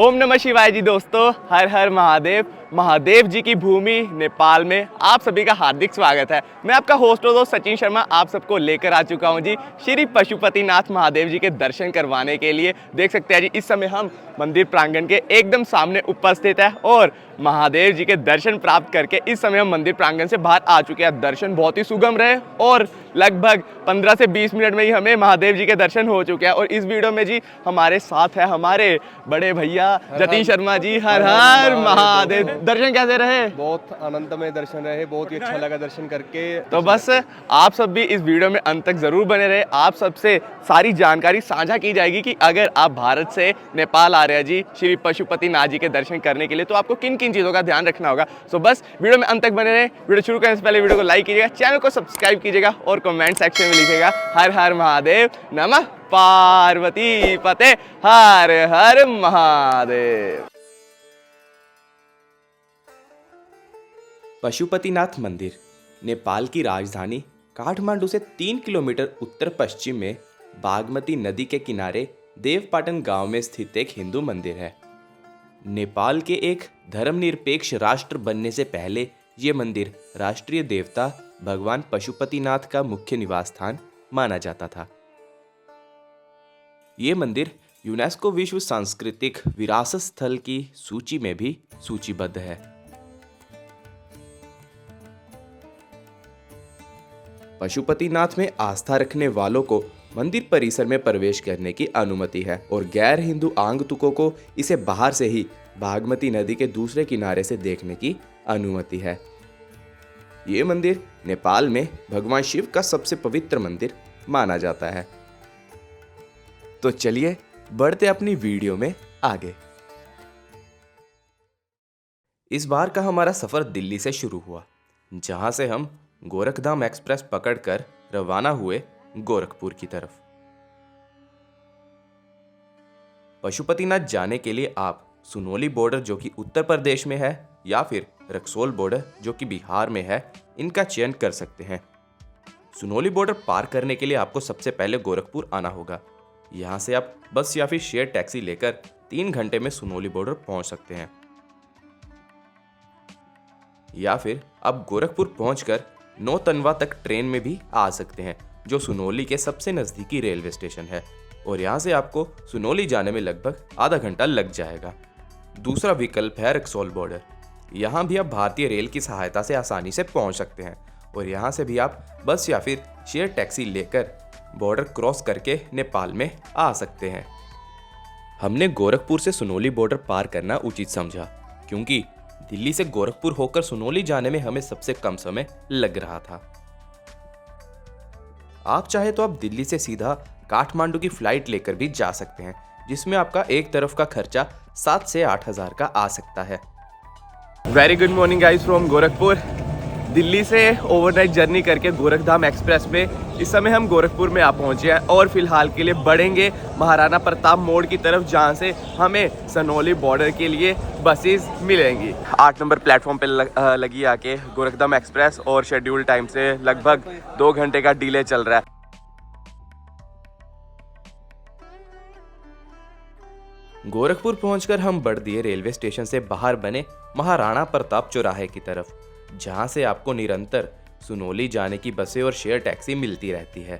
ओम नमः शिवाय जी दोस्तों, हर हर महादेव। महादेव जी की भूमि नेपाल में आप सभी का हार्दिक स्वागत है। मैं आपका होस्ट और दोस्त सचिन शर्मा आप सबको लेकर आ चुका हूं जी श्री पशुपतिनाथ महादेव जी के दर्शन करवाने के लिए। देख सकते हैं जी इस समय हम मंदिर प्रांगण के एकदम सामने उपस्थित है और महादेव जी के दर्शन प्राप्त करके इस समय हम मंदिर प्रांगण से बाहर आ चुके हैं। दर्शन बहुत ही सुगम रहे और लगभग 15 से 20 मिनट में ही हमें महादेव जी के दर्शन हो चुके हैं। और इस वीडियो में जी हमारे साथ है हमारे बड़े भैया जतिन शर्मा जी। हर हर महादेव। दर्शन कैसे रहे? बहुत आनंदमय दर्शन रहे, बहुत ही अच्छा लगा दर्शन करके। तो बस आप सब भी इस वीडियो में अंत तक जरूर बने रहे। आप सबसे सारी जानकारी साझा की जाएगी कि अगर आप भारत से नेपाल आ रहे हैं जी श्री पशुपतिनाथ जी के दर्शन करने के लिए तो आपको किन किन चीज़ों का ध्यान रखना होगा। सो बस वीडियो में अंत तक बने रहे। वीडियो शुरू करने से पहले वीडियो को लाइक कीजिएगा, चैनल को सब्सक्राइब कीजिएगा और कमेंट सेक्शन में लिखिएगा हर हर महादेव, नमः पार्वती पते, हर हर महादेव। पशुपतिनाथ मंदिर नेपाल की राजधानी काठमांडू से 3 किलोमीटर उत्तर पश्चिम में बागमती नदी के किनारे देवपाटन गांव में स्थित एक हिंदू मंदिर है। नेपाल के एक धर्मनिरपेक्ष राष्ट्र बनने से पहले ये मंदिर राष्ट्रीय देवता भगवान पशुपतिनाथ का मुख्य निवास स्थान माना जाता था। ये मंदिर यूनेस्को विश्व सांस्कृतिक विरासत स्थल की सूची में भी सूचीबद्ध है। पशुपतिनाथ में आस्था रखने वालों को मंदिर परिसर में प्रवेश करने की अनुमति है और गैर हिंदू आगंतुकों को इसे बाहर से ही बागमती नदी के दूसरे किनारे से देखने की अनुमति है। ये मंदिर नेपाल में भगवान शिव का सबसे पवित्र मंदिर माना जाता है। तो चलिए बढ़ते अपनी वीडियो में आगे। इस बार का हमारा सफर दिल्ली से शुरू हुआ, जहां से हम गोरखधाम एक्सप्रेस पकड़कर रवाना हुए गोरखपुर की तरफ। पशुपतिनाथ जाने के लिए आप सुनोली बॉर्डर जो कि उत्तर प्रदेश में है या फिर रक्सौल बॉर्डर जो कि बिहार में है, इनका चयन कर सकते हैं। सुनोली बॉर्डर पार करने के लिए आपको सबसे पहले गोरखपुर आना होगा। यहाँ से आप बस या फिर शेयर टैक्सी लेकर 3 घंटे में सुनोली बॉर्डर पहुंच सकते हैं, या फिर आप गोरखपुर पहुंचकर नौतनवा तक ट्रेन में भी आ सकते हैं जो सुनोली के सबसे नज़दीकी रेलवे स्टेशन है और यहाँ से आपको सुनोली जाने में लगभग आधा घंटा लग जाएगा। दूसरा विकल्प है रक्सौल बॉर्डर। यहाँ भी आप भारतीय रेल की सहायता से आसानी से पहुँच सकते हैं और यहाँ से भी आप बस या फिर शेयर टैक्सी लेकर बॉर्डर क्रॉस करके नेपाल में आ सकते हैं। हमने गोरखपुर से सुनोली बॉर्डर पार करना उचित समझा क्योंकि दिल्ली से गोरखपुर होकर सुनोली जाने में हमें सबसे कम समय लग रहा था। आप चाहे तो आप दिल्ली से सीधा काठमांडू की फ्लाइट लेकर भी जा सकते हैं, जिसमें आपका एक तरफ का खर्चा 7 से 8 हज़ार का आ सकता है। Very good morning guys from Gorakhpur. Delhi से ओवरनाइट जर्नी करके गोरखधाम एक्सप्रेस में इस समय हम गोरखपुर में आ पहुंचे हैं और फिलहाल के लिए बढ़ेंगे महाराणा प्रताप मोड़ की तरफ, जहां से हमें सनोली बॉर्डर के लिए बसेस मिलेंगी। 8 नंबर प्लेटफॉर्म पे लगी आके गोरखधाम एक्सप्रेस और शेड्यूल टाइम से लगभग 2 घंटे का डिले चल रहा है। गोरखपुर पहुंचकर हम बढ़ दिए रेलवे स्टेशन से बाहर बने महाराणा प्रताप चौराहे की तरफ, जहां से आपको निरंतर सुनोली जाने की बसें और शेयर टैक्सी मिलती रहती है।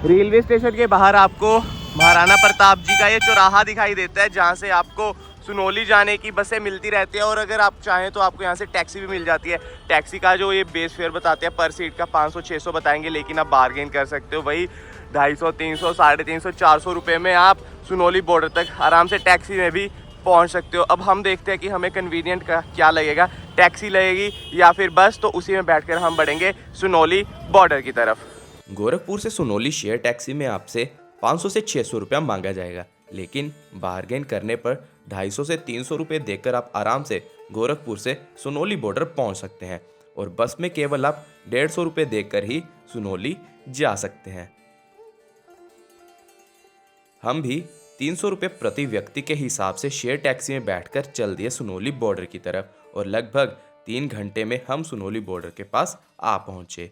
रेलवे स्टेशन के बाहर आपको महाराणा प्रताप जी का ये चौराहा दिखाई देता है, जहां से आपको सुनोली जाने की बसें मिलती रहती है और अगर आप चाहें तो आपको यहाँ से टैक्सी भी मिल जाती है। टैक्सी का जो ये बेस फेयर बताते हैं पर सीट का 500-600 बताएंगे, लेकिन आप बार्गेन कर सकते हो। वही 250, 300, 350, 400 रुपये में आप सुनोली बॉर्डर तक आराम से टैक्सी में भी पहुंच सकते हो। अब हम देखते हैं कि हमें कन्वीनियंट का क्या लगेगा, टैक्सी लगेगी या फिर बस। तो उसी में बैठकर हम बढ़ेंगे सुनोली बॉर्डर की तरफ। गोरखपुर से सुनोली शेयर टैक्सी में आपसे 500 से 600 रुपया मांगा जाएगा, लेकिन बार्गेन करने पर 250 से 300 रुपये देकर आप आराम से गोरखपुर से सुनोली बॉर्डर पहुंच सकते हैं और बस में केवल आप 150 रुपये देकर ही सुनोली जा सकते हैं। हम भी 300 रुपये प्रति व्यक्ति के हिसाब से शेयर टैक्सी में बैठकर चल दिए सुनोली बॉर्डर की तरफ और लगभग 3 घंटे में हम सुनोली बॉर्डर के पास आ पहुंचे।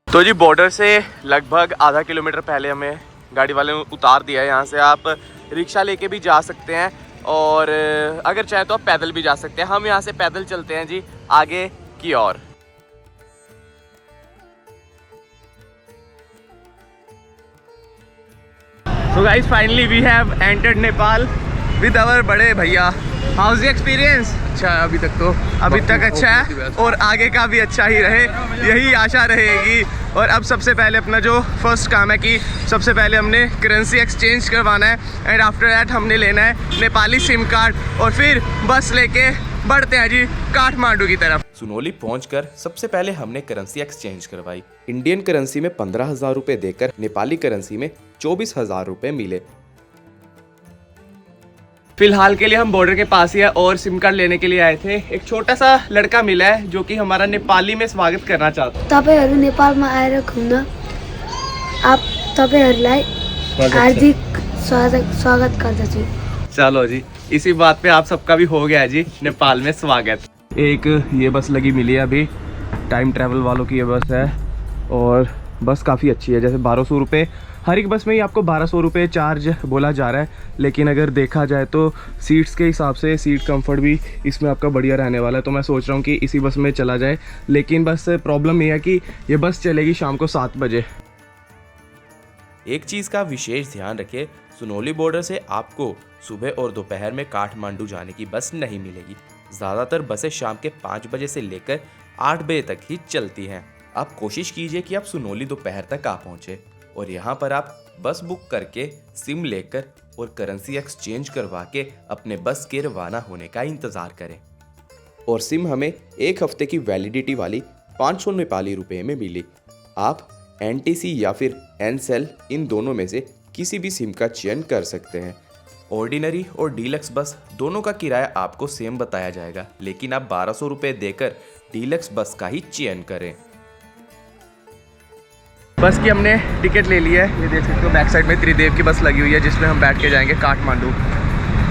तो जी बॉर्डर से लगभग आधा किलोमीटर पहले हमें गाड़ी वाले ने उतार दिया है। यहाँ से आप रिक्शा लेके भी जा सकते हैं और अगर चाहे तो आप पैदल भी जा सकते हैं। हम यहाँ से पैदल चलते हैं जी आगे की ओर। So guys, finally we have entered Nepal with our बड़े भैया। How's the experience? अच्छा है अभी तक अच्छा है और आगे का भी अच्छा ही रहे, यही आशा रहेगी। और अब सबसे पहले अपना जो फर्स्ट काम है कि सबसे पहले हमने करेंसी एक्सचेंज करवाना है एंड आफ्टर दैट हमने लेना है नेपाली सिम कार्ड और फिर बस लेके बढ़ते हैं जी काठमांडू की तरफ। सुनोली पहुंचकर सबसे पहले हमने करेंसी एक्सचेंज करवाई। इंडियन करेंसी में 15,000 रुपए देकर नेपाली करेंसी में 24,000 रुपए मिले। फिलहाल के लिए हम बॉर्डर के पास ही है और सिम कार्ड लेने के लिए आए थे। एक छोटा सा लड़का मिला है जो कि हमारा नेपाली में स्वागत करना चाहता है। तपाईहरु नेपालमा आएर घुम्न आप तपाईहरुलाई हार्दिक स्वागत गर्दछु। चलो जी, इसी बात पे आप सबका भी हो गया है जी नेपाल में स्वागत। एक ये बस लगी मिली है अभी, टाइम ट्रैवल वालों की ये बस है और बस काफ़ी अच्छी है। जैसे 1200 रुपये हर एक बस में ही आपको 1200 रुपये चार्ज बोला जा रहा है, लेकिन अगर देखा जाए तो सीट्स के हिसाब से सीट कंफर्ट भी इसमें आपका बढ़िया रहने वाला है। तो मैं सोच रहा हूँ कि इसी बस में चला जाए, लेकिन बस प्रॉब्लम ये है कि ये बस चलेगी शाम को 7 बजे। एक चीज़ का विशेष ध्यान रखें, सुनोली बॉर्डर से आपको सुबह और दोपहर में काठमांडू जाने की बस नहीं मिलेगी। ज़्यादातर बसें शाम के 5 बजे से लेकर 8 बजे तक ही चलती हैं। आप कोशिश कीजिए कि आप सुनोली दोपहर तक आ पहुँचे और यहाँ पर आप बस बुक करके सिम लेकर और करेंसी एक्सचेंज करवा के अपने बस के रवाना होने का इंतज़ार करें। और सिम हमें 1 हफ्ते की वैलिडिटी वाली 500 नेपाली रुपए में मिली। आप NTC या फिर एनसेल इन दोनों में से किसी भी सिम का चयन कर सकते हैं। ऑर्डिनरी और डीलक्स बस दोनों का किराया आपको सेम बताया जाएगा, लेकिन आप 1200 रुपये देकर डीलक्स बस का ही चयन करें। बस की हमने टिकट ले ली है, ये देख सकते हो बैक साइड में त्रिदेव की बस लगी हुई है जिसमें हम बैठ के जाएंगे काठमांडू।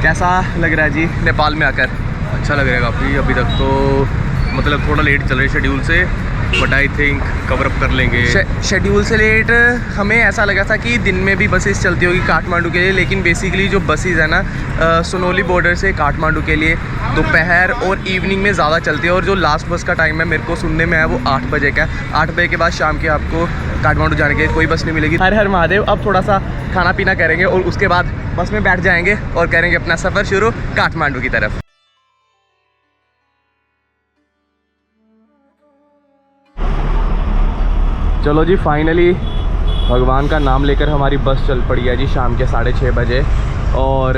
कैसा लग रहा है जी नेपाल में आकर? अच्छा लग रहा है काफ़ी। अभी तक तो मतलब थोड़ा लेट चल रही है शेड्यूल से, but I think cover up कर लेंगे। शेड्यूल से लेट हमें ऐसा लगा था कि दिन में भी बसेस चलती होगी काठमांडू के लिए, लेकिन बेसिकली जो बसेस है ना सुनोली बॉर्डर से काठमांडू के लिए दोपहर और इवनिंग में ज़्यादा चलती है। और जो लास्ट बस का टाइम है मेरे को सुनने में है वो 8 बजे का। 8 बजे के बाद शाम के आपको काठमांडू जाने के कोई बस नहीं मिलेगी। हर हर महादेव। अब थोड़ा सा खाना पीना करेंगे और उसके बाद बस में बैठ जाएंगे और करेंगे अपना सफ़र शुरू काठमांडू की तरफ। चलो जी, फाइनली भगवान का नाम लेकर हमारी बस चल पड़ी है जी शाम के 6:30 बजे। और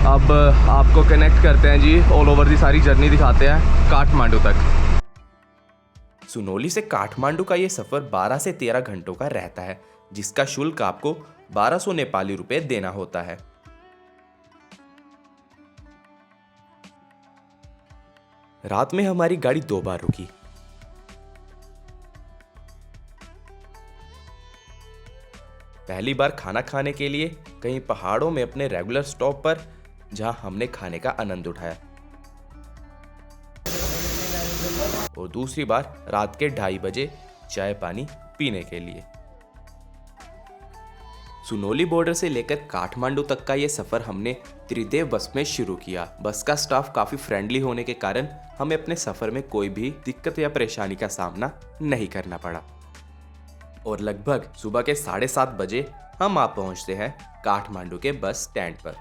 अब आपको कनेक्ट करते हैं जी, ऑल ओवर दी सारी जर्नी दिखाते हैं काठमांडू तक। सुनोली से काठमांडू का ये सफ़र 12 से 13 घंटों का रहता है, जिसका शुल्क आपको 1200 नेपाली रुपए देना होता है। रात में हमारी गाड़ी 2 बार रुकी। पहली बार खाना खाने के लिए कहीं पहाड़ों में अपने रेगुलर स्टॉप पर, जहां हमने खाने का आनंद उठाया, और दूसरी बार रात के 2:30 बजे चाय पानी पीने के लिए। सुनोली बॉर्डर से लेकर काठमांडू तक का ये सफ़र हमने त्रिदेव बस में शुरू किया। बस का स्टाफ काफ़ी फ्रेंडली होने के कारण हमें अपने सफ़र में कोई भी दिक्कत या परेशानी का सामना नहीं करना पड़ा और लगभग सुबह के 7:30 बजे हम आ पहुंचते हैं काठमांडू के बस स्टैंड पर।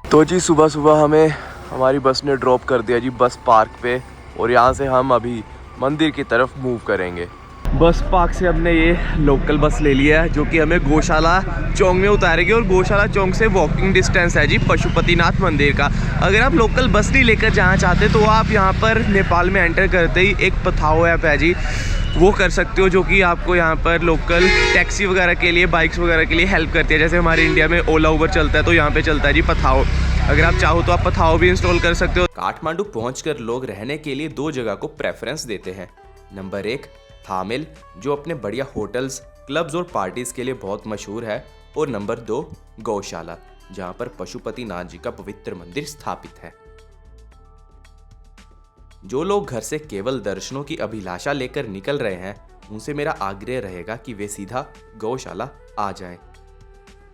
तो जी सुबह सुबह हमें हमारी बस ने ड्रॉप कर दिया जी बस पार्क पे और यहाँ से हम अभी मंदिर की तरफ मूव करेंगे। बस पार्क से हमने ये लोकल बस ले लिया है जो कि हमें गौशाला चौक में उतारेगी और गौशाला चौक से वॉकिंग डिस्टेंस है जी पशुपतिनाथ मंदिर का। अगर आप लोकल बस नहीं लेकर जाना चाहते तो आप यहाँ पर नेपाल में एंटर करते ही एक पथाओ ऐप है जी, वो कर सकते हो, जो कि आपको यहाँ पर लोकल टैक्सी वगैरह के लिए, बाइक्स वगैरह के लिए हेल्प करती है। जैसे हमारे इंडिया में ओला उबर चलता है तो यहाँ पे चलता है जी पथाओ। अगर आप चाहो तो आप पथाओ भी इंस्टॉल कर सकते हो। काठमांडू पहुंचकर लोग रहने के लिए 2 जगह को प्रेफरेंस देते हैं। नंबर 1 थामिल, जो अपने बढ़िया होटल्स, क्लब्स और पार्टीज के लिए बहुत मशहूर है, और नंबर 2 गौशाला, जहां पर पशुपतिनाथ जी का पवित्र मंदिर स्थापित है। जो लोग घर से केवल दर्शनों की अभिलाषा लेकर निकल रहे हैं, उनसे मेरा आग्रह रहेगा कि वे सीधा गौशाला आ जाएं।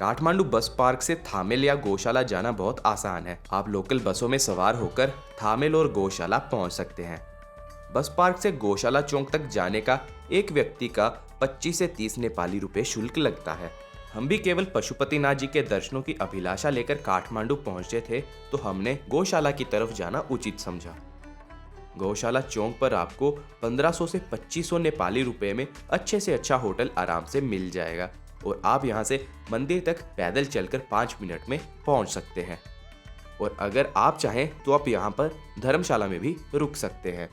काठमांडू बस पार्क से थामेल या गौशाला जाना बहुत आसान है। आप लोकल बसों में सवार होकर थामेल और गौशाला पहुंच सकते हैं। बस पार्क से गौशाला चौक तक जाने का एक व्यक्ति का 25 से 30 नेपाली रुपए शुल्क लगता है। हम भी केवल पशुपतिनाथ जी के दर्शनों की अभिलाषा लेकर काठमांडू पहुंचे थे तो हमने गौशाला की तरफ जाना उचित समझा। गौशाला चौक पर आपको 1500 से 2500 नेपाली रुपए में अच्छे से अच्छा होटल आराम से मिल जाएगा और आप यहां से मंदिर तक पैदल चलकर 5 मिनट में पहुंच सकते हैं। और अगर आप चाहें तो आप यहां पर धर्मशाला में भी रुक सकते हैं।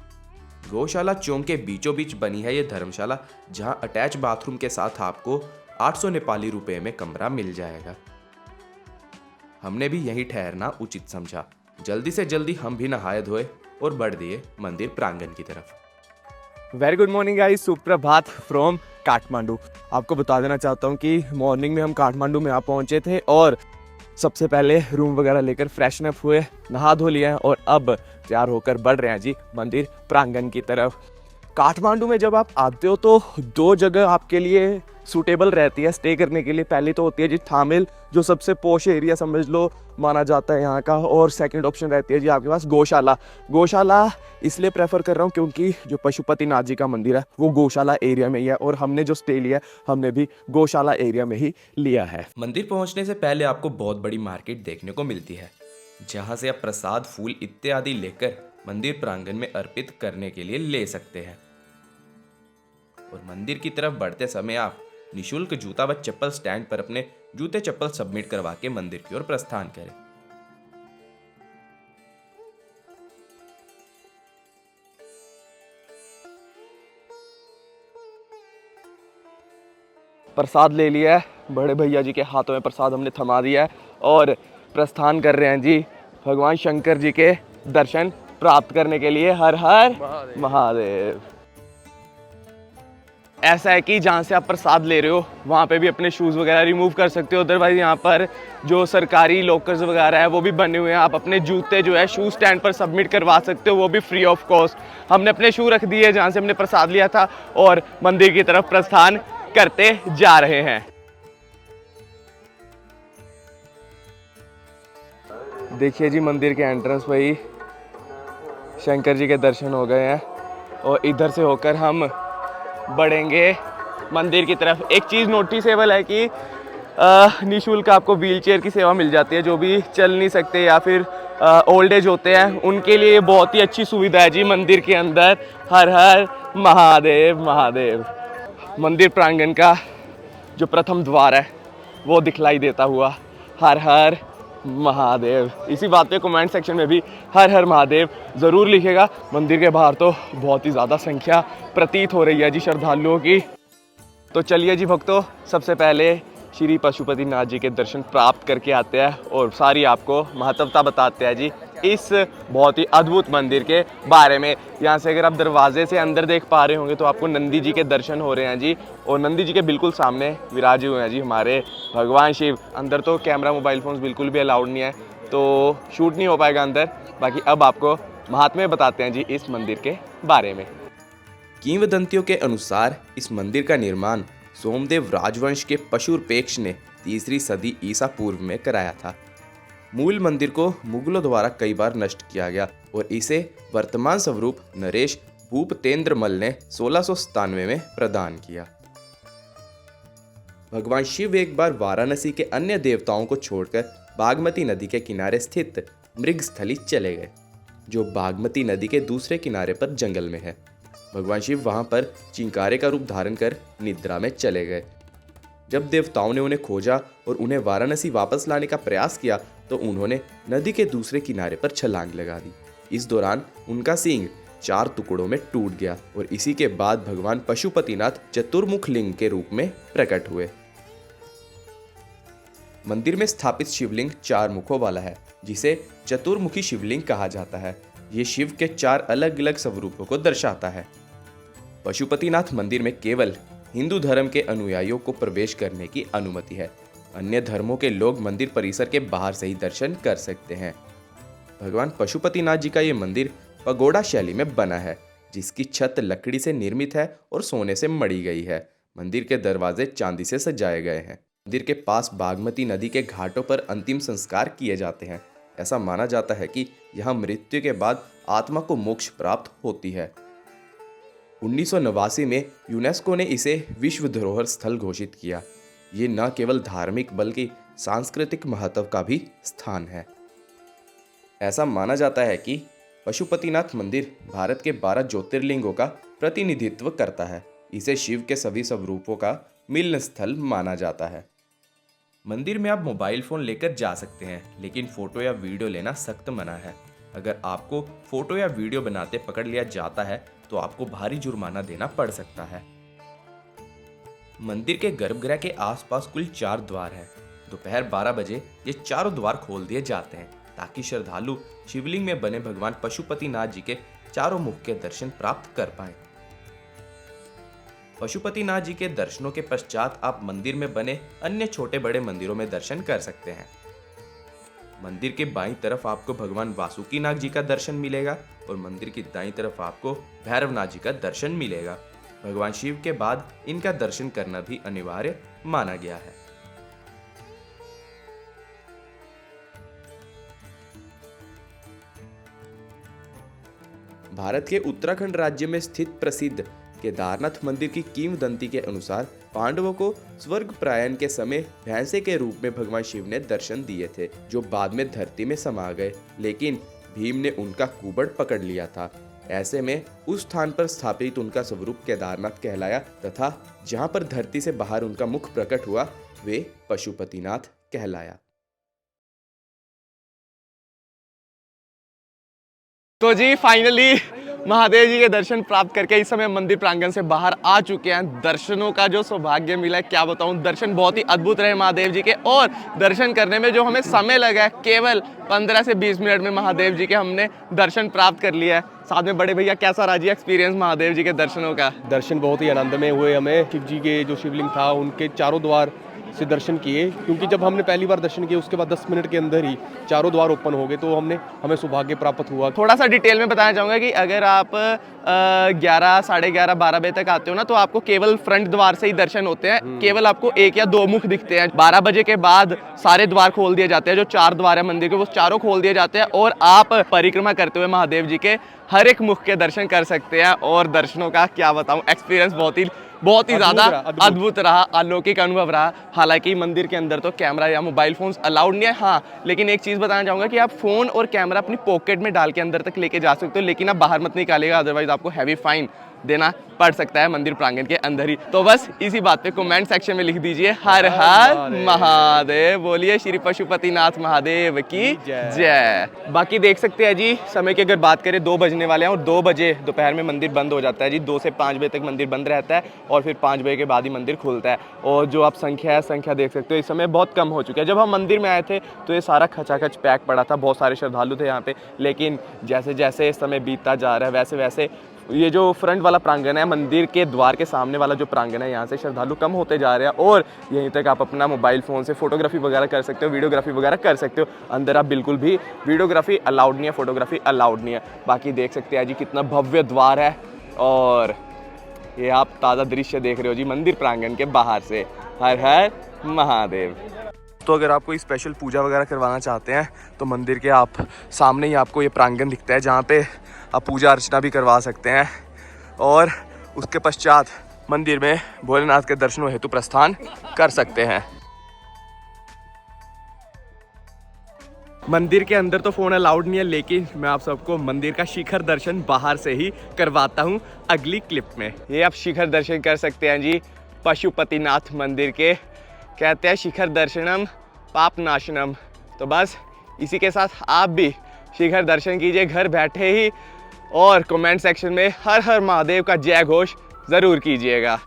गौशाला चौक के बीचों बीच बनी है ये धर्मशाला, जहां अटैच बाथरूम के साथ आपको 800 नेपाली रुपए में कमरा मिल जाएगा। हमने भी यहीं ठहरना उचित समझा। जल्दी से जल्दी हम भी नहाए धोए और बढ़ दिए मंदिर प्रांगण की तरफ। वेरी गुड मॉर्निंग गाइस, सुप्रभात फ्रॉम काठमांडू। आपको बता देना चाहता हूँ कि मॉर्निंग में हम काठमांडू में यहाँ पहुँचे थे और सबसे पहले रूम वगैरह लेकर फ्रेशन अप हुए, नहा धो लिया है और अब तैयार होकर बढ़ रहे हैं जी मंदिर प्रांगण की तरफ। काठमांडू में जब आप आते हो तो 2 जगह आपके लिए सूटेबल रहती है स्टे करने के लिए। पहली तो होती है जी थामेल, जो सबसे पोश एरिया समझ लो माना जाता है यहाँ का, और सेकंड ऑप्शन रहती है जी आपके पास गौशाला। गौशाला इसलिए प्रेफर कर रहा हूँ क्योंकि जो पशुपतिनाथ जी का मंदिर है वो गौशाला एरिया में ही है और हमने जो स्टे लिया हमने भी गौशाला एरिया में ही लिया है। मंदिर पहुंचने से पहले आपको बहुत बड़ी मार्केट देखने को मिलती है, जहां से आप प्रसाद, फूल इत्यादि लेकर मंदिर प्रांगण में अर्पित करने के लिए ले सकते हैं। और मंदिर की तरफ बढ़ते समय आप निशुल्क जूता व चप्पल स्टैंड पर अपने जूते चप्पल सबमिट करवा के मंदिर की ओर प्रस्थान करें। प्रसाद ले लिया है, बड़े भैया जी के हाथों में प्रसाद हमने थमा दिया है और प्रस्थान कर रहे हैं जी भगवान शंकर जी के दर्शन प्राप्त करने के लिए। हर हर महादेव। ऐसा है कि जहाँ से आप प्रसाद ले रहे हो वहाँ पे भी अपने शूज़ वगैरह रिमूव कर सकते हो। अदरवाइज यहाँ पर जो सरकारी लॉकर्स वगैरह है वो भी बने हुए हैं, आप अपने जूते जो है शू स्टैंड पर सबमिट करवा सकते हो, वो भी फ्री ऑफ कॉस्ट। हमने अपने शू रख दिए जहाँ से हमने प्रसाद लिया था और मंदिर की तरफ प्रस्थान करते जा रहे हैं। देखिए जी मंदिर के एंट्रेंस पर ही शंकर जी के दर्शन हो गए हैं और इधर से होकर हम बढ़ेंगे मंदिर की तरफ। एक चीज़ नोटिसेबल है कि निःशुल्क आपको व्हीलचेयर की सेवा मिल जाती है। जो भी चल नहीं सकते या फिर ओल्ड एज होते हैं उनके लिए ये बहुत ही अच्छी सुविधा है जी मंदिर के अंदर। हर हर महादेव महादेव। मंदिर प्रांगण का जो प्रथम द्वार है वो दिखलाई देता हुआ हर हर महादेव। इसी बात पे कमेंट सेक्शन में भी हर हर महादेव ज़रूर लिखेगा। मंदिर के बाहर तो बहुत ही ज़्यादा संख्या प्रतीत हो रही है जी श्रद्धालुओं की। तो चलिए जी भक्तों, सबसे पहले श्री पशुपतिनाथ जी के दर्शन प्राप्त करके आते हैं और सारी आपको महत्वता बताते हैं जी इस बहुत ही अद्भुत मंदिर के बारे में। यहाँ से अगर आप दरवाजे से अंदर देख पा रहे होंगे तो आपको नंदी जी के दर्शन हो रहे हैं जी और नंदी जी के बिल्कुल सामने विराजे हुए हैं जी हमारे भगवान शिव। अंदर तो कैमरा मोबाइल फोन्स बिल्कुल भी अलाउड नहीं है तो शूट नहीं हो पाएगा अंदर। बाकी अब आपको महात्म्य बताते हैं जी इस मंदिर के बारे में। किंवदंतियों के अनुसार इस मंदिर का निर्माण सोमदेव राजवंश के पशुरपेक्ष ने 3री सदी ईसा पूर्व में कराया था। मूल मंदिर को मुगलों द्वारा कई बार नष्ट किया गया और इसे वर्तमान स्वरूप नरेश भूपतेंद्रमल ने 1697 में प्रदान किया। भगवान शिव एक बार वाराणसी के अन्य देवताओं को छोड़कर बागमती नदी के किनारे स्थित मृगस्थली चले गए, जो बागमती नदी के दूसरे किनारे पर जंगल में है। भगवान शिव वहां पर चिंकारे का रूप धारण कर निद्रा में चले गए। जब देवताओं ने उन्हें खोजा और उन्हें वाराणसी वापस लाने का प्रयास किया तो उन्होंने नदी के दूसरे किनारे पर छलांग लगा दी। इस दौरान उनका सींग 4 टुकड़ों में टूट गया और इसी के बाद भगवान पशुपतिनाथ चतुर्मुख लिंग के रूप में प्रकट हुए। मंदिर में स्थापित शिवलिंग 4 मुखों वाला है, जिसे चतुर्मुखी शिवलिंग कहा जाता है। ये शिव के 4 अलग अलग स्वरूपों को दर्शाता है। पशुपतिनाथ मंदिर में केवल हिंदू धर्म के अनुयायियों को प्रवेश करने की अनुमति है। अन्य धर्मों के लोग मंदिर परिसर के बाहर से ही दर्शन कर सकते हैं। भगवान पशुपतिनाथ जी का ये मंदिर पगोड़ा शैली में बना है, जिसकी छत लकड़ी से निर्मित है और सोने से मढ़ी गई है। मंदिर के दरवाजे चांदी से सजाए गए हैं। मंदिर के पास बागमती नदी के घाटों पर अंतिम संस्कार किए जाते हैं। ऐसा माना जाता है कि यहाँ मृत्यु के बाद आत्मा को मोक्ष प्राप्त होती है। 1989 में यूनेस्को ने इसे विश्व धरोहर स्थल घोषित किया। ये न केवल धार्मिक बल्कि सांस्कृतिक महत्व का भी स्थान है। ऐसा माना जाता है कि पशुपतिनाथ मंदिर भारत के 12 ज्योतिर्लिंगों का प्रतिनिधित्व करता है। इसे शिव के सभी स्वरूपों का मिलन स्थल माना जाता है। मंदिर में आप मोबाइल फ़ोन लेकर जा सकते हैं, लेकिन फ़ोटो या वीडियो लेना सख्त मना है। अगर आपको फ़ोटो या वीडियो बनाते पकड़ लिया जाता है तो आपको भारी जुर्माना देना पड़ सकता है। मंदिर के गर्भगृह के आसपास कुल 4 द्वार हैं। दोपहर 12 बजे ये चारों द्वार खोल दिए जाते हैं ताकि श्रद्धालु शिवलिंग में बने भगवान पशुपतिनाथ जी के चारों मुख के दर्शन प्राप्त कर पाएं। पशुपतिनाथ जी के दर्शनों के पश्चात आप मंदिर में बने अन्य छोटे बड़े मंदिरों में दर्शन कर सकते हैं। मंदिर के बाईं तरफ आपको भगवान वासुकीनाग जी का दर्शन मिलेगा और मंदिर की दाईं तरफ आपको भैरवनाथ जी का दर्शन मिलेगा। भगवान शिव के बाद इनका दर्शन करना भी अनिवार्य माना गया है। भारत के उत्तराखंड राज्य में स्थित प्रसिद्ध केदारनाथ मंदिर की किंवदंती के अनुसार पांडवों को स्वर्ग प्रायन के समय भैंसे के रूप में भगवान शिव ने दर्शन दिए थे, जो बाद में धरती में समा गए, लेकिन भीम ने उनका कुबड़ पकड़ लिया था। ऐसे में उस स्थान पर स्थापित उनका स्वरूप केदारनाथ कहलाया तथा जहां पर धरती से बाहर उनका मुख प्रकट हुआ वे पशुपतिनाथ कहलाया। तो जी फाइनली महादेव जी के दर्शन प्राप्त करके इस समय मंदिर प्रांगण से बाहर आ चुके हैं। दर्शनों का जो सौभाग्य मिला है क्या बताऊं, दर्शन बहुत ही अद्भुत रहे महादेव जी के, और दर्शन करने में जो हमें समय लगा है केवल 15 से 20 मिनट में महादेव जी के हमने दर्शन प्राप्त कर लिया है। साथ में बड़े भैया कैसा रहा जी एक्सपीरियंस महादेव जी के दर्शनों का? दर्शन बहुत ही आनंदमय हुए। हमें शिव जी के जो शिवलिंग था उनके चारों द्वार से दर्शन किए, क्योंकि जब हमने पहली बार दर्शन किए उसके बाद 10 मिनट के अंदर ही चारों द्वार ओपन हो गए, तो हमें सौभाग्य प्राप्त हुआ। थोड़ा सा डिटेल में बताना चाहूँगा कि अगर आप 11, साढ़े 11, 12 बजे तक आते हो ना, तो आपको केवल फ्रंट द्वार से ही दर्शन होते हैं। केवल आपको 1 या 2 मुख दिखते हैं। 12 बजे के बाद सारे द्वार खोल दिए जाते हैं। जो 4 द्वार है मंदिर के वो चारों खोल दिए जाते हैं और आप परिक्रमा करते हुए महादेव जी के हर एक मुख के दर्शन कर सकते हैं। और दर्शनों का क्या बताऊं, एक्सपीरियंस बहुत ही ज़्यादा अद्भुत रहा, अलौकिक अनुभव रहा। हालांकि मंदिर के अंदर तो कैमरा या मोबाइल फोन्स अलाउड नहीं है, हाँ, लेकिन एक चीज़ बताना चाहूँगा कि आप फ़ोन और कैमरा अपनी पॉकेट में डाल के अंदर तक लेके जा सकते हो, लेकिन आप बाहर मत निकालिएगा, अदरवाइज आपको हैवी फाइन देना पड़ सकता है मंदिर प्रांगण के अंदर ही। तो बस इसी बात पे कमेंट सेक्शन में लिख दीजिए हर हर महादेव, बोलिए श्री पशुपतिनाथ महादेव की जय। बाकी देख सकते हैं जी, समय की अगर बात करें 2 बजने वाले हैं और 2 बजे दोपहर में मंदिर बंद हो जाता है जी। 2 से 5 बजे तक मंदिर बंद रहता है और फिर 5 बजे के बाद ही मंदिर खुलता है। और जो आप संख्या देख सकते हो इस समय बहुत कम हो चुकी है। जब हम मंदिर में आए थे तो ये सारा खचाखच पैक पड़ा था, बहुत सारे श्रद्धालु थे यहाँ पे, लेकिन जैसे जैसे समय बीतता जा रहा है वैसे वैसे ये जो फ्रंट वाला प्रांगण है, मंदिर के द्वार के सामने वाला जो प्रांगण है, यहाँ से श्रद्धालु कम होते जा रहे हैं और यहीं तक आप अपना मोबाइल फ़ोन से फोटोग्राफी वगैरह कर सकते हो, वीडियोग्राफी वगैरह कर सकते हो। अंदर आप बिल्कुल भी वीडियोग्राफी अलाउड नहीं है, फोटोग्राफी अलाउड नहीं है। बाकी देख सकते हैं जी कितना भव्य द्वार है और ये आप ताज़ा दृश्य देख रहे हो जी मंदिर प्रांगण के बाहर से। हर हर महादेव। तो अगर आप कोई स्पेशल पूजा वगैरह करवाना चाहते हैं तो मंदिर के आप सामने ही आपको ये प्रांगण दिखता है, जहाँ पे आप पूजा अर्चना भी करवा सकते हैं और उसके पश्चात मंदिर में भोलेनाथ के दर्शनों हेतु प्रस्थान कर सकते हैं। मंदिर के अंदर तो फ़ोन अलाउड नहीं है, लेकिन मैं आप सबको मंदिर का शिखर दर्शन बाहर से ही करवाता हूँ अगली क्लिप में। ये आप शिखर दर्शन कर सकते हैं जी पशुपतिनाथ मंदिर के। कहते हैं शिखर दर्शनम पाप नाशनम। तो बस इसी के साथ आप भी शिखर दर्शन कीजिए घर बैठे ही और कमेंट सेक्शन में हर हर महादेव का जय घोष ज़रूर कीजिएगा।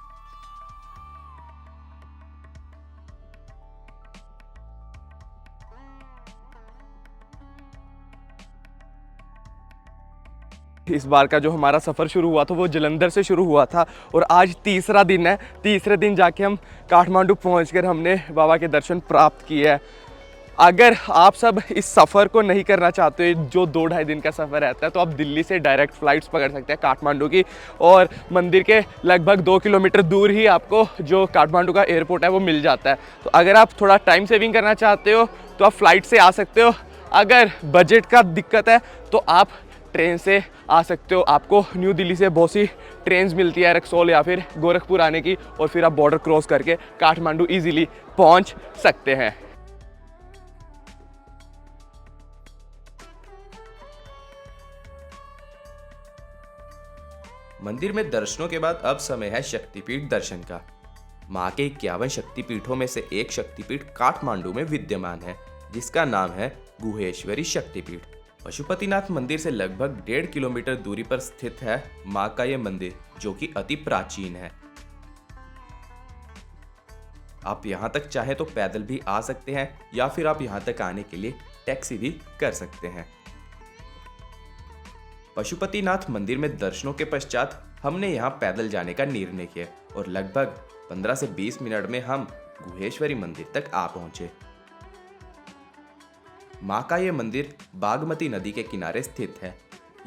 इस बार का जो हमारा सफ़र शुरू हुआ था वो जलंधर से शुरू हुआ था और आज तीसरा दिन है। तीसरे दिन जाके हम काठमांडू पहुंचकर हमने बाबा के दर्शन प्राप्त किए हैं। अगर आप सब इस सफ़र को नहीं करना चाहते जो 2-2.5 दिन का सफ़र रहता है, तो आप दिल्ली से डायरेक्ट फ़्लाइट्स पकड़ सकते हैं काठमांडू की, और मंदिर के लगभग 2 किलोमीटर दूर ही आपको जो काठमांडू का एयरपोर्ट है वो मिल जाता है। तो अगर आप थोड़ा टाइम सेविंग करना चाहते हो तो आप फ़्लाइट से आ सकते हो। अगर बजट का दिक्कत है तो आप ट्रेन से आ सकते हो। आपको न्यू दिल्ली से बहुत सी ट्रेन्स मिलती है रक्सौल या फिर गोरखपुर आने की, और फिर आप बॉर्डर क्रॉस करके काठमांडू ईजिली पहुँच सकते हैं। मंदिर में दर्शनों के बाद अब समय है शक्तिपीठ दर्शन का। माँ के 51 शक्तिपीठों में से एक शक्तिपीठ काठमांडू में विद्यमान है, जिसका नाम है गुहेश्वरी शक्तिपीठ। पशुपतिनाथ मंदिर से लगभग 1.5 किलोमीटर दूरी पर स्थित है माँ का ये मंदिर, जो कि अति प्राचीन है। आप यहाँ तक चाहे तो पैदल भी आ सकते हैं, या फिर आप यहाँ तक आने के लिए टैक्सी भी कर सकते हैं। पशुपतिनाथ मंदिर में दर्शनों के पश्चात हमने यहाँ पैदल जाने का निर्णय किया, और लगभग 15 से 20 मिनट में हम गुहेश्वरी मंदिर तक आ पहुंचे। माँ का यह मंदिर बागमती नदी के किनारे स्थित है।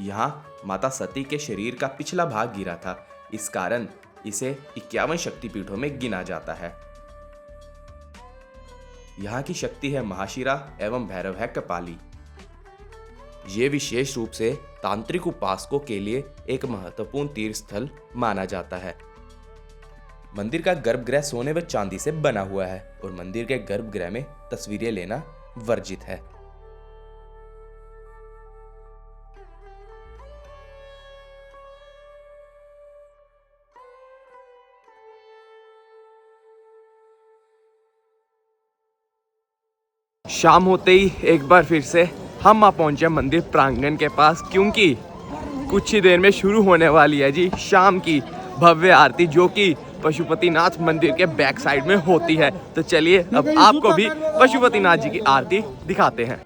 यहाँ माता सती के शरीर का पिछला भाग गिरा था, इस कारण इसे 51 शक्तिपीठों में गिना जाता है। यहाँ की शक्ति है महाशिरा एवं भैरव है कपाली। ये विशेष रूप से तांत्रिक उपासकों के लिए एक महत्वपूर्ण तीर्थ स्थल माना जाता है। मंदिर का गर्भगृह सोने व चांदी से बना हुआ है, और मंदिर के गर्भगृह में तस्वीरें लेना वर्जित है। शाम होते ही एक बार फिर से हम आ पहुंचे मंदिर प्रांगण के पास, क्योंकि कुछ ही देर में शुरू होने वाली है जी शाम की भव्य आरती, जो कि पशुपतिनाथ मंदिर के बैक साइड में होती है। तो चलिए अब आपको भी पशुपतिनाथ जी की आरती दिखाते हैं।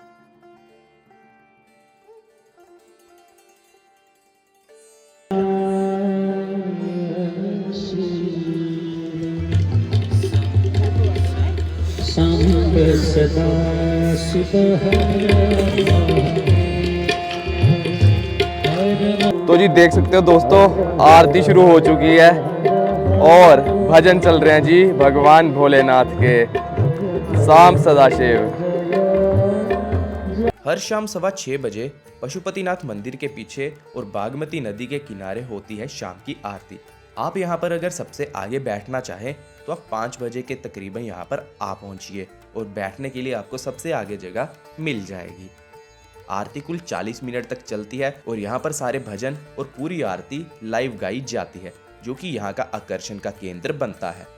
तो जी देख सकते हो दोस्तों, आरती शुरू हो चुकी है और भजन चल रहे हैं जी भगवान भोलेनाथ के। शाम सदाशिव। हर शाम 6:15 बजे पशुपतिनाथ मंदिर के पीछे और बागमती नदी के किनारे होती है शाम की आरती। आप यहाँ पर अगर सबसे आगे बैठना चाहें तो आप 5 बजे के तकरीबन यहाँ पर आ पहुँचिए, और बैठने के लिए आपको सबसे आगे जगह मिल जाएगी। आरती कुल 40 मिनट तक चलती है, और यहाँ पर सारे भजन और पूरी आरती लाइव गाई जाती है, जो कि यहाँ का आकर्षण का केंद्र बनता है।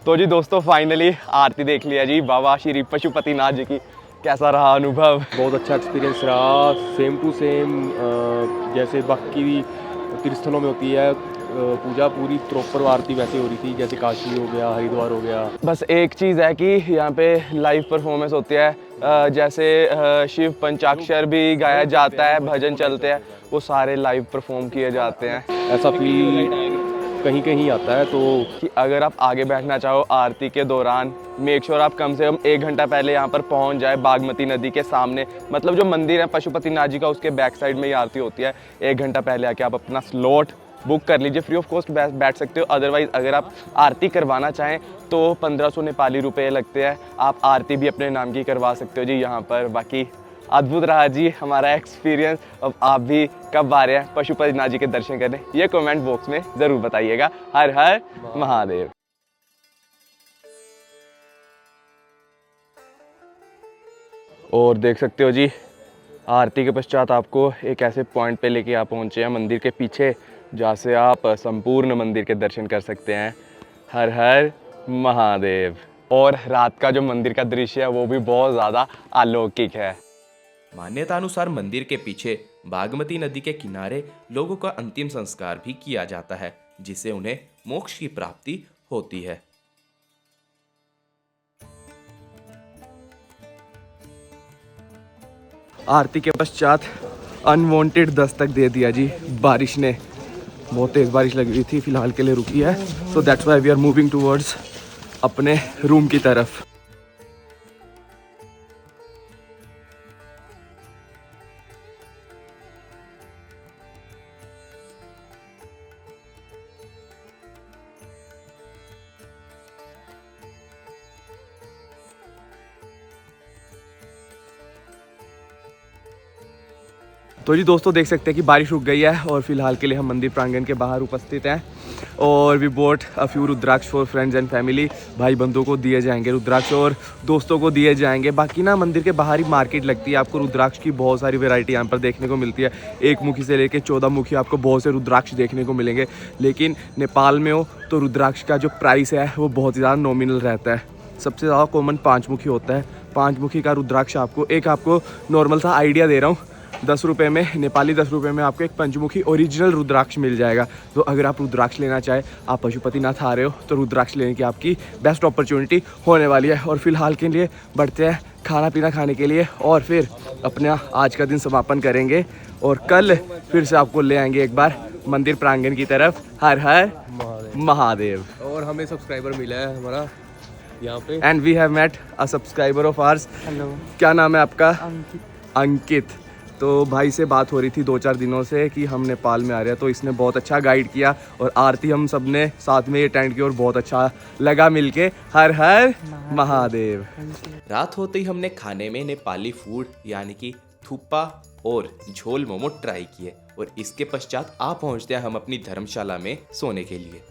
तो जी दोस्तों फाइनली आरती देख लिया जी बाबा श्री पशुपतिनाथ जी की। कैसा रहा अनुभव? बहुत अच्छा एक्सपीरियंस रहा। सेम टू सेम जैसे बाकी तीर्थस्थलों में होती है पूजा, पूरी प्रॉपर आरती वैसे हो रही थी जैसे काशी हो गया, हरिद्वार हो गया। बस एक चीज़ है कि यहाँ पे लाइव परफॉर्मेंस होती है, जैसे शिव पंचाक्षर भी गाया जाता है, भजन चलते हैं, वो सारे लाइव परफॉर्म किए जाते हैं। ऐसा फील कहीं कहीं आता है। तो कि अगर आप आगे बैठना चाहो आरती के दौरान, मेक श्योर आप कम से कम 1 घंटा पहले यहाँ पर पहुँच जाए, बागमती नदी के सामने, मतलब जो मंदिर है पशुपतिनाथ जी का, उसके बैक साइड में ही आरती होती है। 1 घंटा पहले आके आप अपना स्लॉट बुक कर लीजिए, फ्री ऑफ कॉस्ट बैठ सकते हो। अदरवाइज़ अगर आप आरती करवाना चाहें तो 1500 नेपाली रुपये लगते हैं, आप आरती भी अपने नाम की करवा सकते हो जी यहाँ पर। बाकी अद्भुत रहा जी हमारा एक्सपीरियंस। अब आप भी कब आ रहे हैं पशुपतिनाथ जी के दर्शन करने, ये कमेंट बॉक्स में ज़रूर बताइएगा। हर हर महादेव। और देख सकते हो जी आरती के पश्चात आपको एक ऐसे पॉइंट पे लेके आप पहुँचे हैं मंदिर के पीछे, जहाँ से आप संपूर्ण मंदिर के दर्शन कर सकते हैं। हर हर महादेव। और रात का जो मंदिर का दृश्य है वो भी बहुत ज़्यादा अलौकिक है। मान्यता अनुसार मंदिर के पीछे बागमती नदी के किनारे लोगों का अंतिम संस्कार भी किया जाता है, जिससे उन्हें मोक्ष की प्राप्ति होती है। आरती के पश्चात अनवांटेड दस्तक दे दिया जी बारिश ने। बहुत तेज़ बारिश लगी हुई थी, फिलहाल के लिए रुकी है। So that's why we are moving towards अपने रूम की तरफ। तो जी दोस्तों देख सकते हैं कि बारिश रुक गई है और फिलहाल के लिए हम मंदिर प्रांगण के बाहर उपस्थित हैं। और we bought a few rudraksha for friends and family. भाई बंधुओं को दिए जाएंगे रुद्राक्ष और दोस्तों को दिए जाएंगे। बाकी ना मंदिर के बाहर ही मार्केट लगती है, आपको रुद्राक्ष की बहुत सारी वैरायटी यहाँ पर देखने को मिलती है। 1 मुखी से लेकर 14 मुखी आपको बहुत से रुद्राक्ष देखने को मिलेंगे। लेकिन नेपाल में हो तो रुद्राक्ष का जो प्राइस है वो बहुत ही ज़्यादा नॉमिनल रहता है। सबसे ज़्यादा कॉमन 5 मुखी होता है। 5 मुखी का रुद्राक्ष आपको नॉर्मल सा आइडिया दे रहा हूँ, 10 रुपये में, नेपाली 10 रुपये में आपको एक पंचमुखी ओरिजिनल रुद्राक्ष मिल जाएगा। तो अगर आप रुद्राक्ष लेना चाहे, आप पशुपतिनाथ आ रहे हो तो रुद्राक्ष लेने की आपकी बेस्ट अपॉर्चुनिटी होने वाली है। और फिलहाल के लिए बढ़ते हैं खाना पीना खाने के लिए और फिर अपना आज का दिन समापन करेंगे। और कल फिर से आपको ले आएंगे एक बार मंदिर प्रांगण की तरफ। हर हर महादेव। और हमें सब्सक्राइबर मिला है हमारा यहाँ पे। And we have met a subscriber of ours. Hello, क्या नाम है आपका? अंकित। अंकित। तो भाई से बात हो रही थी 2-4 दिनों से कि हम नेपाल में आ रहे हैं, तो इसने बहुत अच्छा गाइड किया और आरती हम सब ने साथ में अटेंड की और बहुत अच्छा लगा मिलके। हर हर महादेव। रात होते ही हमने खाने में नेपाली फूड यानी कि थुप्पा और झोल मोमो ट्राई किए और इसके पश्चात आ पहुंचते हैं हम अपनी धर्मशाला में सोने के लिए।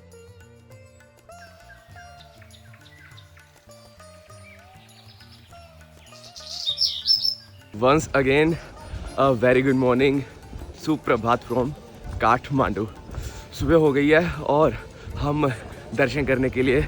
Once again a very good morning, सुप्रभात फ्रॉम काठमांडू। सुबह हो गई है और हम दर्शन करने के लिए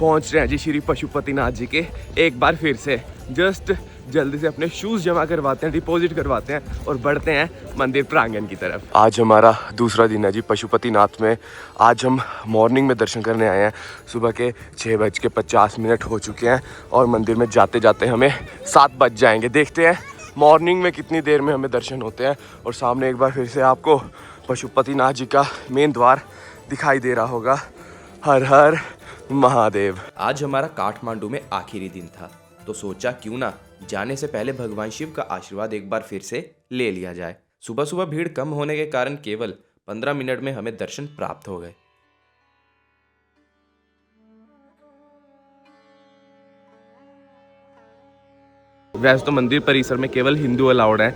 पहुंच रहे हैं जी श्री पशुपतिनाथ जी के। एक बार फिर से जस्ट जल्दी से अपने शूज़ जमा करवाते हैं, डिपॉजिट करवाते हैं और बढ़ते हैं मंदिर प्रांगण की तरफ। आज हमारा दूसरा दिन है जी पशुपतिनाथ में। आज हम मॉर्निंग में दर्शन करने आए हैं। सुबह के 6:50 हो चुके हैं और मंदिर में जाते जाते हमें 7 बज जाएंगे। देखते हैं मॉर्निंग में कितनी देर में हमें दर्शन होते हैं। और सामने एक बार फिर से आपको पशुपतिनाथ जी का मेन द्वार दिखाई दे रहा होगा। हर हर महादेव। आज हमारा काठमांडू में आखिरी दिन था, तो सोचा क्यों ना जाने से पहले भगवान शिव का आशीर्वाद एक बार फिर से ले लिया जाए। सुबह सुबह भीड़ कम होने के कारण केवल 15 मिनट में हमें दर्शन प्राप्त हो गए। वैसे तो मंदिर परिसर में केवल हिंदू अलाउड हैं,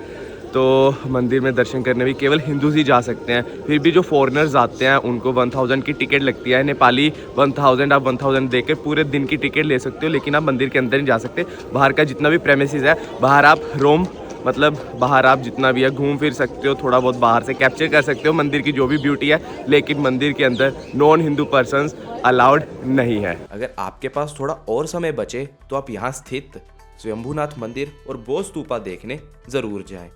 तो मंदिर में दर्शन करने भी केवल हिंदू ही जा सकते हैं। फिर भी जो फॉरेनर्स आते हैं उनको 1000 की टिकट लगती है। नेपाली 1000, आप 1000 देकर पूरे दिन की टिकट ले सकते हो, लेकिन आप मंदिर के अंदर नहीं जा सकते। बाहर का जितना भी प्रेमिसेस है, बाहर आप रोम मतलब बाहर आप जितना भी है घूम फिर सकते हो, थोड़ा बहुत बाहर से कैप्चर कर सकते हो मंदिर की जो भी ब्यूटी है, लेकिन मंदिर के अंदर नॉन हिंदू पर्सन्स अलाउड नहीं है। अगर आपके पास थोड़ा और समय बचे तो आप यहाँ स्थित स्वयंभूनाथ मंदिर और बौद्ध स्तूपा देखने जरूर जाएं।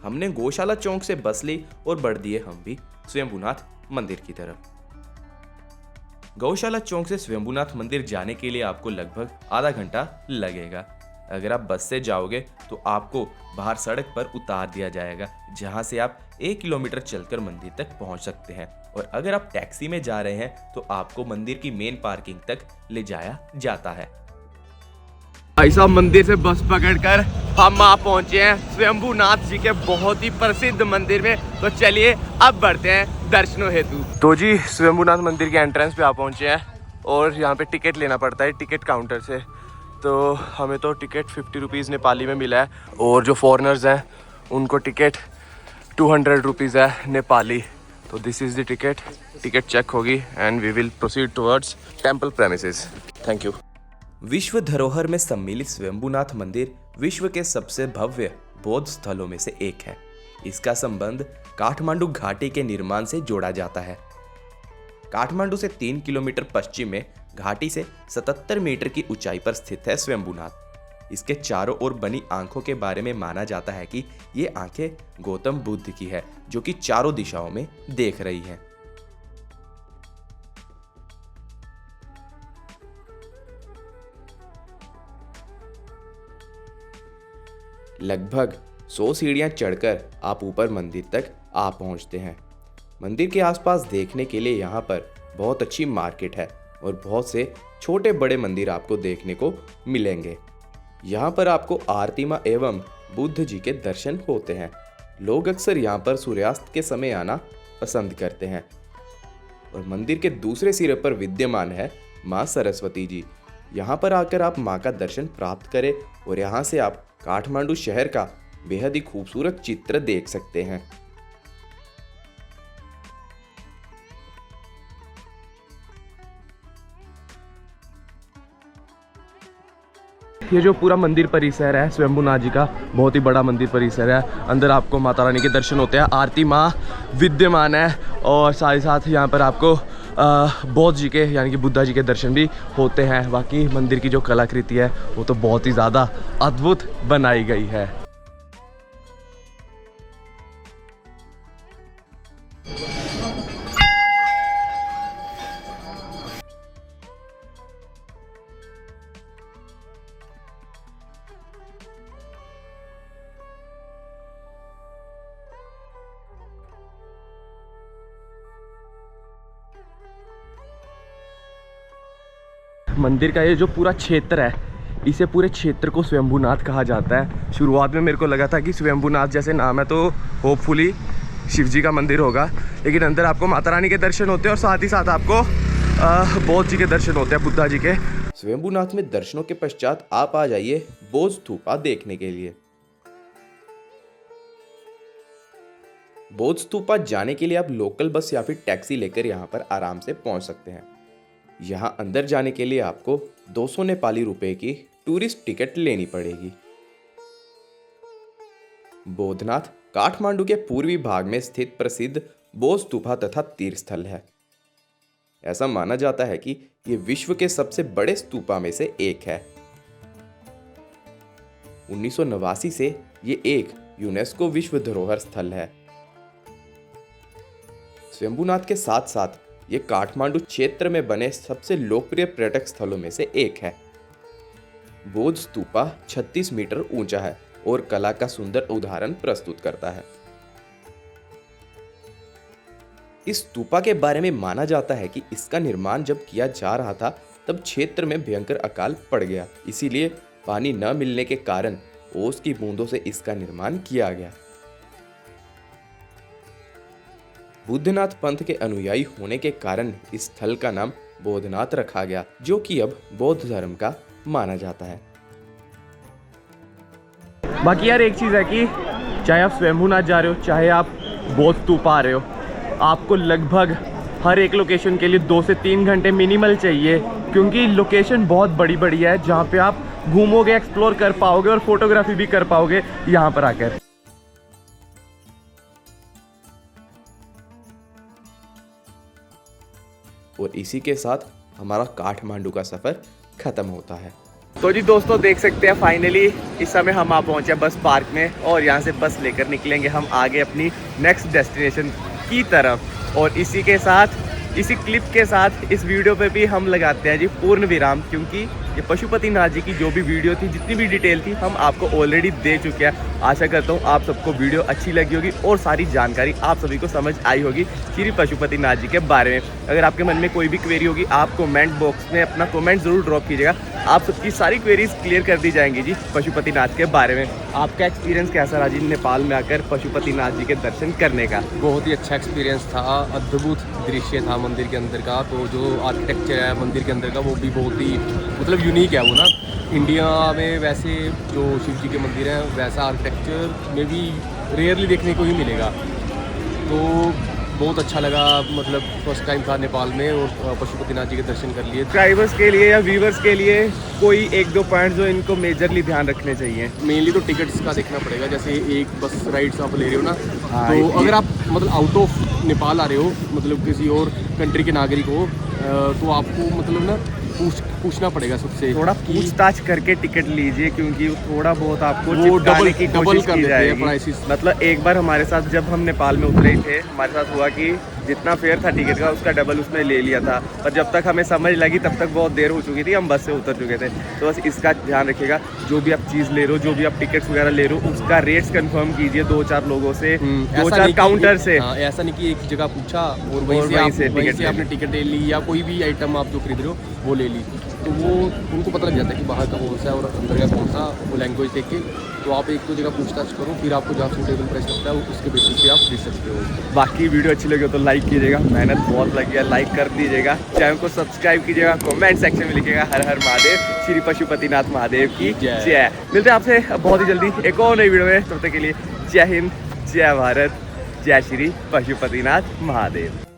हमने गौशाला चौक से बस ली और बढ़ दिए हम भी स्वयंभूनाथ मंदिर की तरफ। गौशाला चौक से स्वयंभूनाथ मंदिर जाने के लिए आपको लगभग आधा घंटा लगेगा। अगर आप बस से जाओगे तो आपको बाहर सड़क पर उतार दिया जाएगा, जहां से आप 1 किलोमीटर चलकर मंदिर तक पहुंच सकते हैं। और अगर आप टैक्सी में जा रहे हैं तो आपको मंदिर की मेन पार्किंग तक ले जाया जाता है। भाई साहब, मंदिर से बस पकड़कर हम आ पहुंचे हैं स्वयंभूनाथ जी के बहुत ही प्रसिद्ध मंदिर में। तो चलिए अब बढ़ते हैं दर्शनों हेतु। तो जी स्वयंभूनाथ मंदिर के एंट्रेंस पे आ पहुंचे हैं और यहाँ पे टिकट लेना पड़ता है टिकट काउंटर से। तो हमें तो टिकट 50 रुपीज़ नेपाली में मिला है और जो फॉरेनर्स हैं उनको टिकट 200 रुपीज़ है नेपाली। तो this is the ticket check होगी and we will proceed towards temple premises. Thank you. विश्व धरोहर में सम्मिलित स्वयंभूनाथ मंदिर विश्व के सबसे भव्य बौद्ध स्थलों में से एक है। इसका संबंध काठमांडू घाटी के निर्माण से जोड़ा जाता है। काठमांडू से 3 किलोमीटर पश्चिम में घाटी से 77 मीटर की ऊंचाई पर स्थित है स्वयंभूनाथ। इसके चारों ओर बनी आंखों के बारे में माना जाता है कि ये आंखें गौतम बुद्ध की है, जो कि चारों दिशाओं में देख रही हैं। लगभग 100 सीढ़ियां चढ़कर आप ऊपर मंदिर तक आ पहुंचते हैं। मंदिर के आसपास देखने के लिए यहाँ पर बहुत अच्छी मार्केट है और बहुत से छोटे बड़े मंदिर आपको देखने को मिलेंगे। यहाँ पर आपको आरती माँ एवं बुद्ध जी के दर्शन होते हैं। लोग अक्सर यहाँ पर सूर्यास्त के समय आना पसंद करते हैं। और मंदिर के दूसरे सिरे पर विद्यमान है माँ सरस्वती जी। यहाँ पर आकर आप माँ का दर्शन प्राप्त करें और यहाँ से आप काठमांडू शहर का बेहद ही खूबसूरत चित्र देख सकते हैं। ये जो पूरा मंदिर परिसर है स्वयंभूनाथ जी का, बहुत ही बड़ा मंदिर परिसर है। अंदर आपको माता रानी के दर्शन होते हैं, आरती माँ विद्यमान है और साथ ही साथ यहाँ पर आपको बौद्ध जी के यानी कि बुद्धा जी के दर्शन भी होते हैं। बाकी मंदिर की जो कलाकृति है वो तो बहुत ही ज़्यादा अद्भुत बनाई गई है। मंदिर का ये जो पूरा क्षेत्र है, इसे पूरे क्षेत्र को स्वयंभूनाथ कहा जाता है। शुरुआत में मेरे को लगा था कि स्वयंभूनाथ जैसे नाम है तो होपफुली शिव जी का मंदिर होगा, लेकिन अंदर आपको माता रानी के दर्शन होते हैं और साथ ही साथ आपको बौद्ध जी के दर्शन होते हैं, बुद्धा जी के। स्वयंभूनाथ में दर्शनों के पश्चात आप आ जाइए बौद्ध स्तूपा देखने के लिए। बौद्ध स्तूपा जाने के लिए आप लोकल बस या फिर टैक्सी लेकर यहाँ पर आराम से पहुँच सकते हैं। यहाँ अंदर जाने के लिए आपको 200 नेपाली रुपए की टूरिस्ट टिकट लेनी पड़ेगी। बौद्धनाथ काठमांडू के पूर्वी भाग में स्थित प्रसिद्ध बौद्ध स्तूपा तथा तीर्थ स्थल है। ऐसा माना जाता है कि यह विश्व के सबसे बड़े स्तूपा में से एक है। 1989 से ये एक यूनेस्को विश्व धरोहर स्थल है। स्वयंभूनाथ के साथ साथ ये काठमांडू क्षेत्र में बने सबसे लोकप्रिय पर्यटक स्थलों में से एक है। बौद्ध स्तूपा 36 मीटर ऊंचा है और कला का सुंदर उदाहरण प्रस्तुत करता है। इस स्तूपा के बारे में माना जाता है कि इसका निर्माण जब किया जा रहा था तब क्षेत्र में भयंकर अकाल पड़ गया, इसीलिए पानी न मिलने के कारण ओस की बूंदों से इसका निर्माण किया गया। बुद्धनाथ पंथ के अनुयायी होने के कारण इस स्थल का नाम बौद्धनाथ रखा गया, जो कि अब बौद्ध धर्म का माना जाता है। बाकी यार एक चीज़ है कि चाहे आप स्वयंभूनाथ जा रहे हो चाहे आप बौद्ध स्तूपा आ रहे हो, आपको लगभग हर एक लोकेशन के लिए 2 से 3 घंटे मिनिमल चाहिए, क्योंकि लोकेशन बहुत बड़ी बड़ी है जहाँ पे आप घूमोगे, एक्सप्लोर कर पाओगे और फोटोग्राफी भी कर पाओगे यहाँ पर आकर। और इसी के साथ हमारा काठमांडू का सफर खत्म होता है। तो जी दोस्तों देख सकते हैं फाइनली इस समय हम आ पहुंचे बस पार्क में और यहाँ से बस लेकर निकलेंगे हम आगे अपनी नेक्स्ट डेस्टिनेशन की तरफ। और इसी के साथ इसी क्लिप के साथ इस वीडियो पे भी हम लगाते हैं जी पूर्ण विराम, क्योंकि ये पशुपतिनाथ जी की जो भी वीडियो थी, जितनी भी डिटेल थी, हम आपको ऑलरेडी दे चुके हैं। आशा करता हूँ आप सबको वीडियो अच्छी लगी होगी और सारी जानकारी आप सभी को समझ आई होगी श्री पशुपतिनाथ जी के बारे में। अगर आपके मन में कोई भी क्वेरी होगी, आप कमेंट बॉक्स में अपना कमेंट ज़रूर ड्रॉप कीजिएगा। आप सबकी सारी क्वेरीज क्लियर कर दी जाएंगी जी पशुपतिनाथ के बारे में। आपका एक्सपीरियंस कैसा रहा जी नेपाल में आकर पशुपतिनाथ जी के दर्शन करने का? बहुत ही अच्छा एक्सपीरियंस था, अद्भुत दृश्य था मंदिर के अंदर का। तो जो आर्किटेक्चर है मंदिर के अंदर का वो भी बहुत ही मतलब यूनिक है। वो ना इंडिया में वैसे जो शिव जी के मंदिर हैं वैसा आर्किटेक्चर में भी रेयरली देखने को ही मिलेगा। तो बहुत अच्छा लगा, मतलब फर्स्ट टाइम था नेपाल में और पशुपतिनाथ जी के दर्शन कर लिए। सब्सक्राइबर्स के लिए या व्यूवर्स के लिए कोई एक दो पॉइंट जो इनको मेजरली ध्यान रखने चाहिए? मेनली तो टिकट्स का देखना पड़ेगा। जैसे एक बस राइड्स आप ले रहे हो ना, हाँ, तो ये- अगर आप मतलब आउट ऑफ नेपाल आ रहे हो, मतलब किसी और कंट्री के नागरिक हो, तो आपको मतलब ना पूछना पड़ेगा सबसे, थोड़ा कि पूछताछ करके टिकट लीजिए, क्योंकि थोड़ा बहुत आपको वो चिपकाने की डबल कोशिश कर की देते हैं जाएगी। प्राइसेस। मतलब एक बार हमारे साथ जब हम नेपाल में उतरे थे, हमारे साथ हुआ कि जितना फेयर था टिकट का उसका डबल उसने ले लिया था। पर जब तक हमें समझ लगी तब तक बहुत देर हो चुकी थी, हम बस से उतर चुके थे। तो बस इसका ध्यान रखिएगा, जो भी आप चीज़ ले रहे हो, जो भी आप टिकट्स वगैरह ले रहे हो, उसका रेट्स कंफर्म कीजिए 2-4 लोगों से, ऐसा 2-4 नहीं कि- काउंटर से। हाँ, ऐसा नहीं कि एक जगह पूछा और वहीं से टिकट ले आपने टिकट ले ली, या कोई भी आइटम आप जो खरीद रहे हो वो ले ली। तो वो उनको पता लग जाता है कि बाहर का कौन सा है और अंदर का कौन सा, वो लैंग्वेज देख के। तो आप एक दो जगह पूछताछ करो, फिर आपको जहाँ सूटेबल प्राइस लगता है उसके बेसिस पे आप खरीद सकते हो। बाकी वीडियो अच्छी लगी हो तो लाइक कीजिएगा, मेहनत बहुत लगी है, लाइक कर दीजिएगा। चैनल को सब्सक्राइब कीजिएगा, कमेंट सेक्शन में लिखिएगा हर हर महादेव, श्री पशुपतिनाथ महादेव की जय। जय। मिलते हैं आपसे बहुत ही जल्दी एक और नई वीडियो में। तब तक के लिए जय हिंद, जय भारत, जय श्री पशुपतिनाथ महादेव।